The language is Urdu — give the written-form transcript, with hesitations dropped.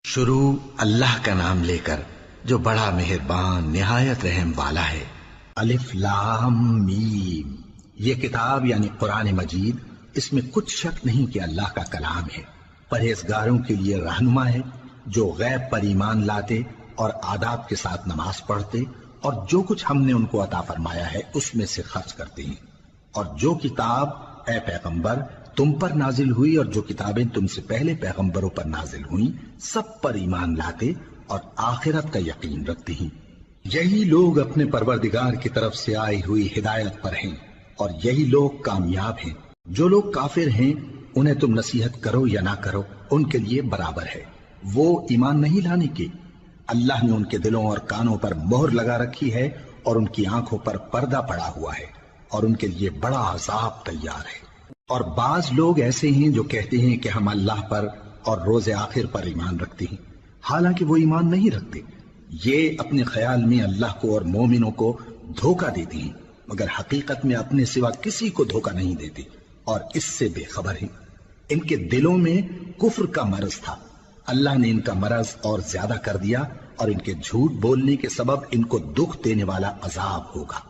شروع اللہ کا نام لے کر جو بڑا مہربان نہایت رحم والا ہے۔ الف لام میم، یہ کتاب یعنی قرآن مجید، اس میں کچھ شک نہیں کہ اللہ کا کلام ہے، پرہیزگاروں کے لیے رہنما ہے جو غیب پر ایمان لاتے اور آداب کے ساتھ نماز پڑھتے اور جو کچھ ہم نے ان کو عطا فرمایا ہے اس میں سے خرچ کرتے ہیں، اور جو کتاب اے پیغمبر تم پر نازل ہوئی اور جو کتابیں تم سے پہلے پیغمبروں پر نازل ہوئیں سب پر ایمان لاتے اور آخرت کا یقین رکھتے ہیں۔ یہی لوگ اپنے پروردگار کی طرف سے آئی ہوئی ہدایت پر ہیں اور یہی لوگ کامیاب ہیں۔ جو لوگ کافر ہیں انہیں تم نصیحت کرو یا نہ کرو ان کے لیے برابر ہے، وہ ایمان نہیں لانے کے۔ اللہ نے ان کے دلوں اور کانوں پر مہر لگا رکھی ہے اور ان کی آنکھوں پر پردہ پڑا ہوا ہے اور ان کے لیے بڑا عذاب تیار ہے۔ اور بعض لوگ ایسے ہیں جو کہتے ہیں کہ ہم اللہ پر اور روز آخر پر ایمان رکھتے ہیں، حالانکہ وہ ایمان نہیں رکھتے۔ یہ اپنے خیال میں اللہ کو اور مومنوں کو دھوکہ دیتے ہیں، مگر حقیقت میں اپنے سوا کسی کو دھوکہ نہیں دیتے اور اس سے بے خبر ہیں۔ ان کے دلوں میں کفر کا مرض تھا، اللہ نے ان کا مرض اور زیادہ کر دیا اور ان کے جھوٹ بولنے کے سبب ان کو دکھ دینے والا عذاب ہوگا۔